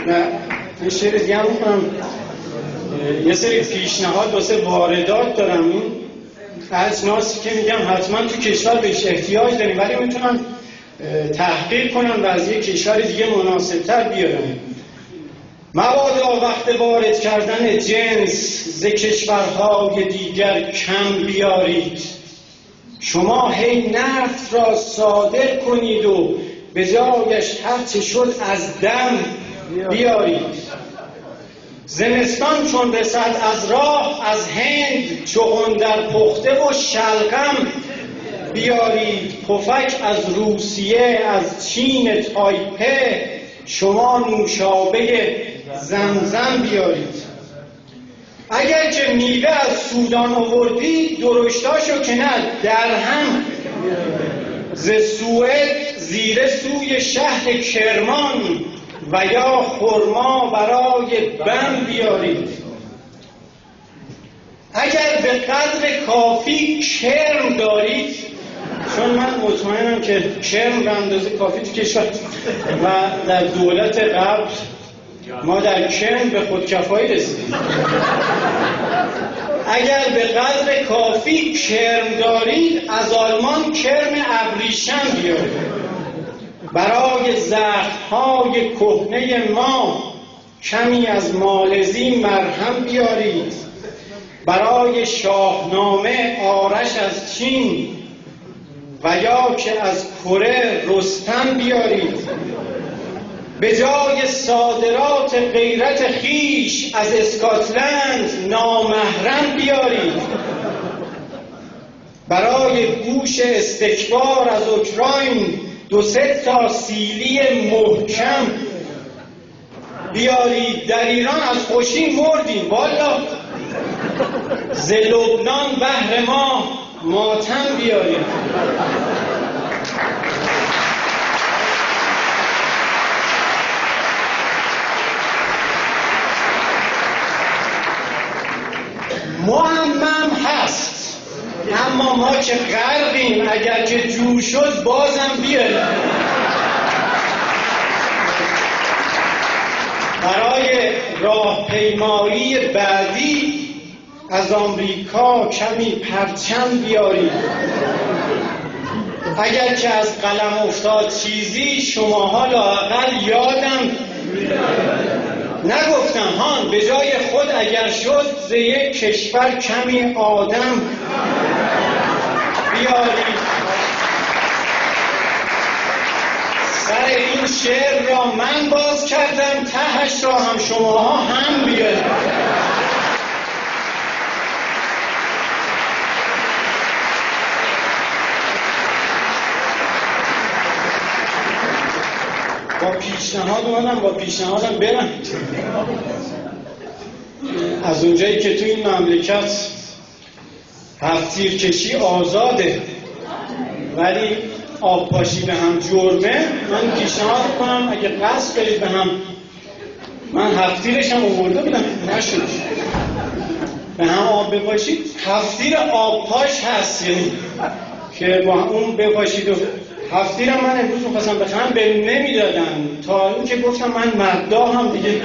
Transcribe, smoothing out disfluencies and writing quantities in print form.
نه یه شعر دیگه هم میکنم. یه سری پیشنهاد واسه واردات دارم. این اجناسی که میگم حتما تو کشور بهش احتیاج داریم، ولی میتونن تحقیق کنن و از یک کشور دیگه مناسبتر بیارن. مبادا وقت وارد کردن جنس ز کشورهای دیگر کم بیارید. شما هی نفت را صادر کنید و به جایش هرچه شد از دم بیارید. زمستان چون رسد از راه از هند چغن در پخته و شلغم بیارید. پفک از روسیه از چین تایپه شما نوشابه زمزم بیارید. اگر که میوه از سودان آوردید درشتاشو که نه در هم ز سوئد زیر سوی شهر کرمان و یا خرما برای بم بیارید. اگر به قدر کافی کرم دارید، چون من مطمئنم که کرم به اندازه کافی تو کشور و در دولت قبل ما در کرم به خودکفایی رسیدیم. اگر به قدر کافی کرم دارید از آلمان کرم ابریشم بیارید. برای زخم‌های کهنه ما کمی از مالزی مرهم بیارید. برای شاهنامه آرش از چین و یا که از کره رستم بیارید. به جای صادرات غیرت خیش از اسکاتلند نامحرم بیارید. برای گوش استکبار از اوکراین 2-3 تا سیلی محکم بیارید. در ایران از خوشی مردیم والا، ز لبنان بهر ما ماتم بیارید. معمم هست، اما ما که غرقیم، اگر که جور شد بازم بیاریم. برای راهپیمایی بعدی از آمریکا کمی پرچم بیاریم. اگر که از قلم افتاد چیزی شماها لااقل یادم نگفتم هان، به جای خود اگر شد ز یک کشور کمی آدم بیارید. سر این شعر را من باز کردم، تهش را هم شماها هم بیارید. با پیشنهادم برم. از اونجایی که تو این مملکت هفت‌تیر کشی آزاده ولی آب پاشی به هم جرمه، من پیشنهاد کنم اگه قصد برید به هم، من هفت‌تیرش هم آورده بودم نشد، به هم آب بپاشید. هفت‌تیر آب پاش هست، یعنی که با اون بپاشید. و هفت‌تیرم من امروز می‌خواستم بخرم به نمیدادن، تا اون که گفتم من مداح هم دیگه